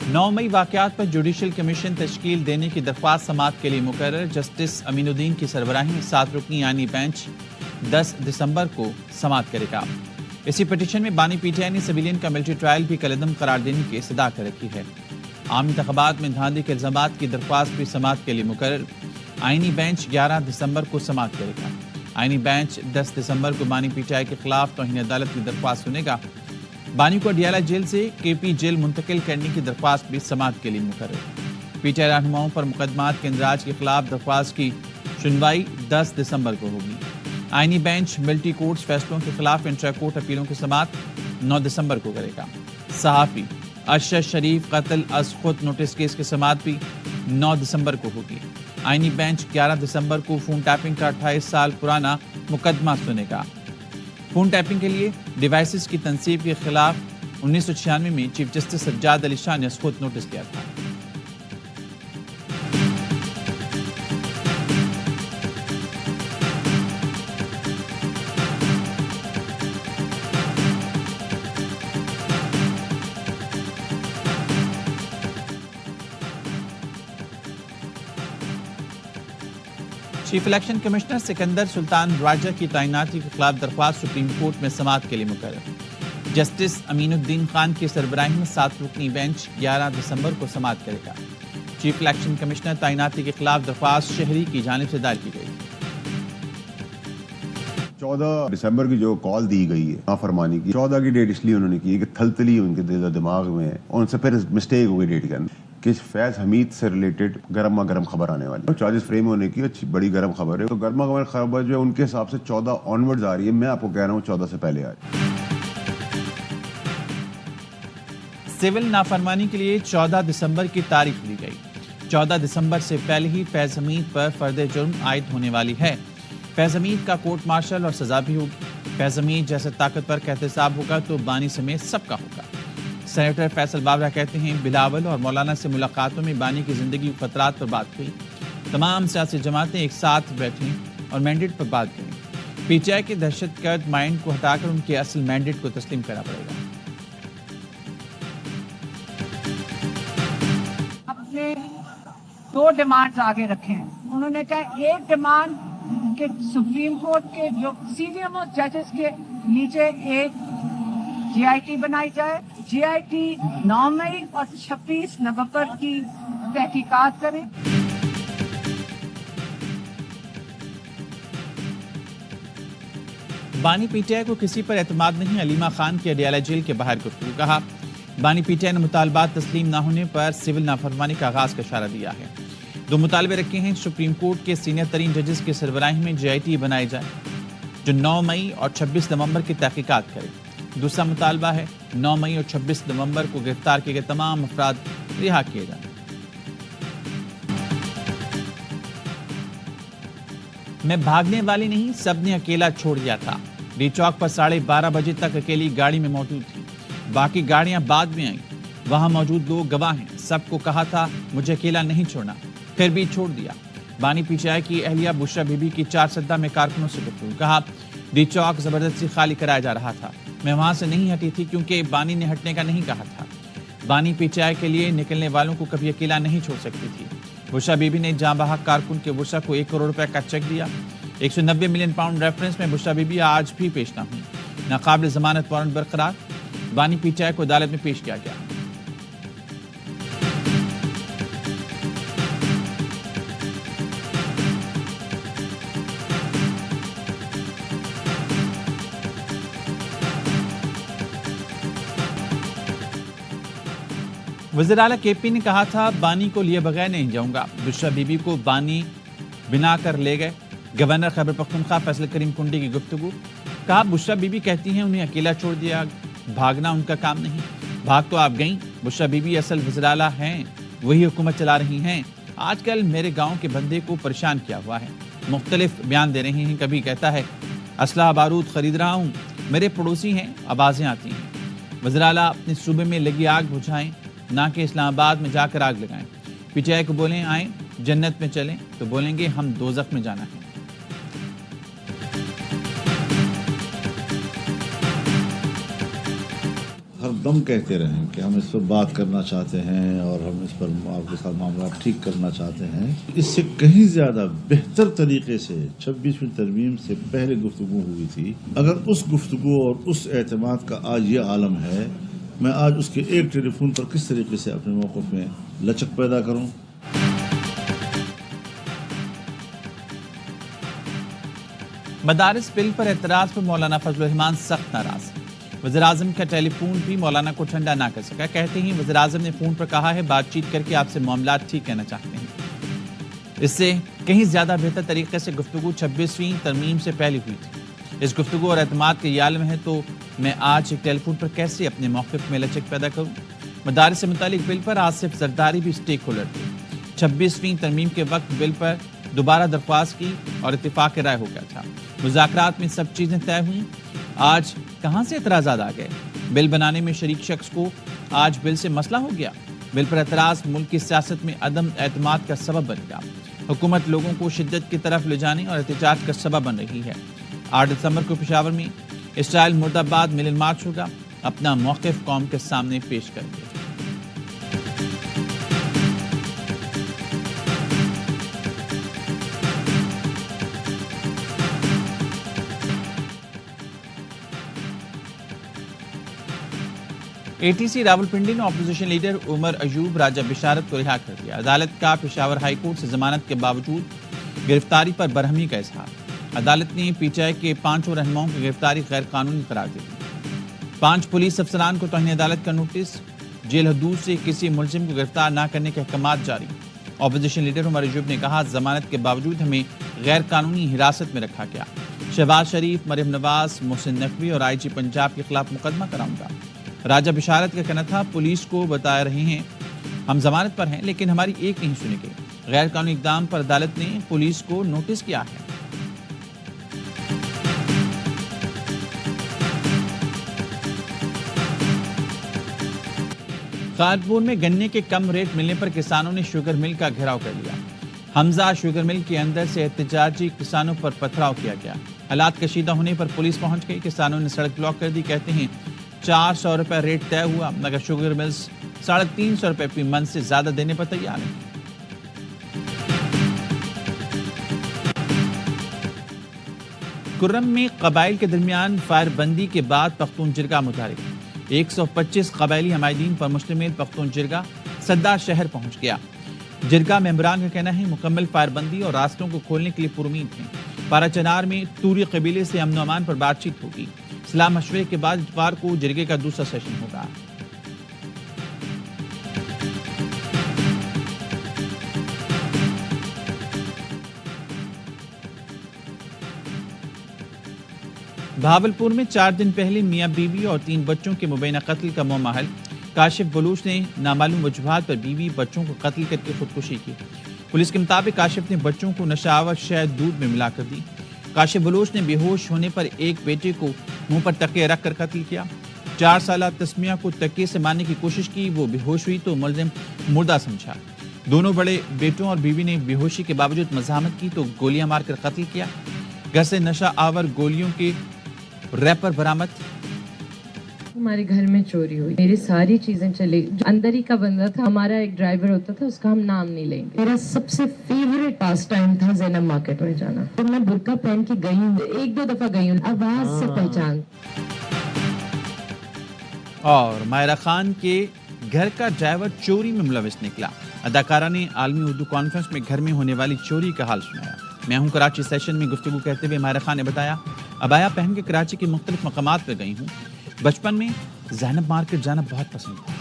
9 मई वाक़यात पर judicial commission तश्कील देने की दरख्वास्त समाअत के लिए मुकर्रर। जस्टिस अमीनुद्दीन की सरबराही में 7 रुकनी यानी बेंच 10 दिसंबर को समाअत करेगा। इसी पटिशन में बानी पीटीआई ने सिविलियन का मिलिट्री ट्रायल भी कलअदम करार देने की इस्तदा कर रखी है। आम इंतखाबात में धांधली के इल्जामात की दरख्वास्त भी समाअत के लिए मुकर्रर। आईनी बेंच 11 दिसंबर को समाअत करेगा। आईनी बेंच 10 दिसंबर को बानी पीटीआई के खिलाफ तौहीन अदालत की दरख्वास्त सुनेगा। बानी को अडियाला जेल से केपी जेल मुंतकिल करने की दरख्वास्त भी समाअत के लिए मुकर्रर। पीटीआई रहनुमाओं पर मुकदमात के इंदराज के खिलाफ दरख्वास्त की सुनवाई 10 दिसंबर को होगी। आईनी बेंच मिलिट्री कोर्ट्स फैसलों के खिलाफ इंट्रा कोर्ट अपीलों की समाअत 9 दिसंबर को करेगा। सहाफ़ी अरशद शरीफ कत्ल अज खुद नोटिस केस की समाअत भी 9 दिसंबर को होगी। आईनी बेंच 11 दिसंबर को फोन टैपिंग का 28 साल पुराना मुकदमा सुनेगा। फोन टैपिंग के लिए डिवाइसेस की तनसीब के खिलाफ 1996 में चीफ जस्टिस सज्जाद अली शाह ने खुद नोटिस किया था। Chief election commissioner Sikandar Sultan Raja की तैनाती के खिलाफ दरख्वास्त सुप्रीम कोर्ट में समाअत के लिए मुकर्रर। जस्टिस अमीनुद्दीन खान की सरबराही में 7 रुकनी बेंच 11 दिसंबर को समाअत करेगा। चीफ इलेक्शन कमिश्नर तैनाती के खिलाफ दरख्वास्त शहरी की जानिब से दायर की गई। 14 दिसंबर की जो कॉल दी गई है नाफरमानी की, 14 की डेट इसलिए उन्होंने की कि थलथली उनके दिमाग में है, उनसे फिर मिस्टेक हो गई डेट के अंदर कि फैज हमीद से रिलेटेड गर्मा गर्म खबर आने वाली है। चार्जेस फ्रेम होने की अच्छी बड़ी गर्म खबर है, तो गर्मा गर्म खबर जो है उनके हिसाब से 14 ऑनवर्ड्स आ रही है। मैं आपको कह रहा हूँ 14 से पहले आ रही है। सिविल नाफरमानी के लिए 14 दिसंबर की तारीख दी गई। 14 दिसंबर से पहले ही फैज हमीद पर फर्द जुर्म आयद होने वाली है। फैज हमीद का कोर्ट मार्शल और सजा भी होगी। फैज हमीद जैसे ताकतवर का एहतसाब होगा तो बानी समेत सबका होगा। सेनेटर फैसल बाबरा कहते हैं बिलावल और मौलाना से मुलाकातों में बानी की जिंदगी खतरात पर बात हुई। तमाम सियासी जमातें एक साथ बैठें और मैंडेट पर बात करें। पीटीआई के दहशतगर्द माइंड को हटाकर उनके असल मैंडेट को तस्लीम करना पड़ेगा। अपने 2 डिमांड्स आगे रखे हैं। उन्होंने कहा एक डिमांड कि सुप्रीम कोर्ट के जो सीनियर मोस्ट जजेस के नीचे एक जीआईटी बनाई जाए। जीआईटी 9 मई और 26 नवंबर की तहकीकात करें। बानी पीटीआई को किसी पर एतमाद नहीं, अलीमा खान की अडियाला जेल के बाहर गुफ्तगू। कहा बानी पीटीआई ने मुतालबात तस्लीम न होने पर सिविल नाफरमानी का आगाज का इशारा दिया है। 2 मुतालबे रखे हैं। सुप्रीम कोर्ट के सीनियर तरीन जजेस की सरबराही में जीआईटी बनाई जाए जो 9 मई और 26 नवंबर की तहकीकात करे। दूसरा मुतालबा है 9 मई और 26 नवंबर को गिरफ्तार किए गए तमाम अफराद रिहा किए जाएं। मैं भागने वाली नहीं, सबने अकेला छोड़ दिया था। डी चौक पर 12:30 बजे तक अकेली गाड़ी में मौजूद थी, बाकी गाड़ियां बाद में आईं। वहां मौजूद लोग गवाह हैं। सबको कहा था मुझे अकेला नहीं छोड़ना, फिर भी छोड़ दिया। बानी पीटीआई की अहलिया बुशरा बीबी की 4 सद्दा में कारकुनों से गुफ्तगू। कहा डी चौक जबरदस्ती खाली कराया जा रहा था, मैं वहां से नहीं हटी थी क्योंकि बानी ने हटने का नहीं कहा था। बानी पीटीआई के लिए निकलने वालों को कभी अकेला नहीं छोड़ सकती थी। बुशरा बीबी ने जाँ बहक कारकुन के बुशरा को 1 करोड़ रुपए का चेक दिया। 190 मिलियन पाउंड रेफरेंस में बुशरा बीबी आज भी पेश न हुई। नाकाबिल जमानत वारंट बरकरार। बानी पीटीआई को अदालत में पेश किया गया। वज़ीर आला केपी ने कहा था बानी को लिए बगैर नहीं जाऊंगा। बुशरा बीबी को बानी बिना कर ले गए। गवर्नर खैबर पख्तूनख्वा फैसल करीम कुंडी की गुफ्तगू। कहा बुशरा बीबी कहती हैं उन्हें अकेला छोड़ दिया, भागना उनका काम नहीं। भाग तो आप गईं। बुशरा बीबी असल वज़ीर आला हैं, वही हुकूमत चला रही हैं। आजकल मेरे गाँव के बंदे को परेशान किया हुआ है, मुख्तलिफ बयान दे रही हैं। कभी कहता है असला बारूद खरीद रहा हूँ, मेरे पड़ोसी हैं, आवाज़ें आती हैं। वज़ीर आला अपने सूबे में लगी आग बुझाएं, ना कि इस्लामाबाद में जाकर आग लगाएं। पीटीआई को बोलें आएं जन्नत में चलें, तो बोलेंगे हम दोज़ख में जाना है। ہر دم کہتے رہیں کہ ہم اس پر بات کرنا چاہتے ہیں اور ہم اس پر آپ کے ساتھ معاملات ٹھیک کرنا چاہتے ہیں. اس سے کہیں زیادہ بہتر طریقے سے 26ویں ترمیم سے پہلے گفتگو ہوئی تھی. اگر اس گفتگو اور اس اعتماد کا آج یہ عالم ہے، میں آج اس کے ایک ٹیلی فون پر کس طریقے سے اپنے موقف میں لچک پیدا کروں. مدارس بل پر اعتراض پر مولانا فضل الرحمان سخت ناراض. وزیراعظم کا ٹیلی فون بھی مولانا کو ٹھنڈا نہ کر سکا. کہتے ہیں وزیراعظم نے فون پر کہا ہے بات چیت کر کے آپ سے معاملات ٹھیک کرنا چاہتے ہیں. اس سے کہیں زیادہ بہتر طریقے سے گفتگو 26ویں ترمیم سے پہلے ہوئی تھی. اس گفتگو اور اعتماد کے یہ عالم ہے تو میں آج ایک ٹیلی فون پر کیسے اپنے موقف میں لچک پیدا کروں. مدارس سے متعلق بل پر آصف زرداری بھی اسٹیک ہولڈر تھے. 26ویں ترمیم کے وقت بل پر دوبارہ درخواست کی اور اتفاق رائے ہو گیا تھا. مذاکرات میں سب چیزیں طے ہوئیں. آج کہاں سے اعتراضات آ گئے؟ بل بنانے میں شریک شخص کو آج بل سے مسئلہ ہو گیا. بل پر اعتراض ملک کی سیاست میں عدم اعتماد کا سبب بن گیا. حکومت لوگوں کو شدت کی طرف لے جانے اور احتجاج کا سبب بن رہی ہے. 8 دسمبر کو پشاور میں اسٹائل مرد آباد ملن مارچ ہوگا. اپنا موقف قوم کے سامنے پیش کریں گے. اے ٹی سی راولپنڈی نے اپوزیشن لیڈر عمر ایوب راجہ بشارت کو رہا کر دیا. عدالت کا پشاور ہائی کورٹ سے ضمانت کے باوجود گرفتاری پر برہمی کا اظہار. عدالت نے پی ٹی آئی کے 5 رہنماؤں کی گرفتاری غیر قانونی قرار دی. 5 پولیس افسران کو توہین عدالت کا نوٹس. جیل حدود سے کسی ملزم کو گرفتار نہ کرنے کے احکامات جاری. اپوزیشن لیڈر عمر ایوب نے کہا ضمانت کے باوجود ہمیں غیر قانونی حراست میں رکھا گیا. شہباز شریف، مریم نواز، محسن نقوی اور آئی جی پنجاب کے خلاف مقدمہ کراؤں گا. راجہ بشارت کا کہنا تھا پولیس کو بتا رہے ہیں ہم ضمانت پر ہیں لیکن ہماری ایک نہیں سنے گے. غیر قانونی اقدام پر عدالت نے پولیس کو نوٹس کیا ہے. خالپور میں گنے کے کم ریٹ ملنے پر کسانوں نے شوگر مل کا گھیراؤ کر لیا. حمزہ شوگر مل کے اندر سے احتجاجی کسانوں پر پتھراؤ کیا گیا. حالات کشیدہ ہونے پر پولیس پہنچ گئی. کسانوں نے سڑک بلاک کر دی. کہتے ہیں 400 روپے ریٹ طے ہوا مگر شوگر ملز 350 روپے فی من سے زیادہ دینے پر تیار ہیں. کرم میں قبائل کے درمیان فائر بندی کے بعد پختون جرگہ متحرک. 125 قبائلی حمایدین پر مشتمل پختون جرگہ صدہ شہر پہنچ گیا. جرگہ ممبران کا کہنا ہے مکمل فائر بندی اور راستوں کو کھولنے کے لیے پرامید ہیں. پارا چنار میں توری قبیلے سے امن و امان پر بات چیت ہوگی. سلام مشورے کے بعد اتوار کو جرگے کا دوسرا سیشن ہوگا. بھاولپور میں 4 دن پہلے میاں بیوی اور 3 بچوں کے مبینہ قتل کا معمہ حل. کاشف بلوچ نے نامعلوم وجوہات پر بیوی بچوں کو قتل کر کے خودکشی کی. پولیس کے مطابق کاشف نے بچوں کو نشہ آور شہد دودھ میں ملا کر دی. کاشف بلوچ نے بے ہوش ہونے پر ایک بیٹے کو منہ پر تکیہ رکھ کر قتل کیا. 4 سالہ تسمیہ کو تکیے سے مارنے کی کوشش کی. وہ بے ہوش ہوئی تو ملزم مردہ سمجھا. دونوں بڑے بیٹوں اور بیوی نے بے ہوشی کے باوجود مزاحمت کی تو گولیاں مار کر قتل کیا. گھر سے نشہ آور گولیوں کے ریپر برآمد. ہمارے گھر میں چوری ہوئی, میری ساری چیزیں چلی. اندر ہی کا بندہ تھا, ہمارا ایک ڈرائیور ہوتا تھا, اس کا ہم نام نہیں لیں گے. میرا سب سے فیوریٹ پاس ٹائم تھا زینب مارکیٹ میں جانا. تو میں برقع پہن کے گئی ہوں, 1-2 دفعہ گئی ہوں, آواز سے پہچان. اور ماہرہ خان کے گھر کا ڈرائیور چوری میں ملوث نکلا. اداکارہ نے عالمی اردو کانفرنس میں گھر میں ہونے والی چوری کا حال سنایا. میں ہوں کراچی سیشن میں گفتگو کرتے ہوئے ماہرہ خان نے بتایا ابایا پہن کے کراچی کے مختلف مقامات پر گئی ہوں. بچپن میں زینب مارکیٹ جانا بہت پسند تھا.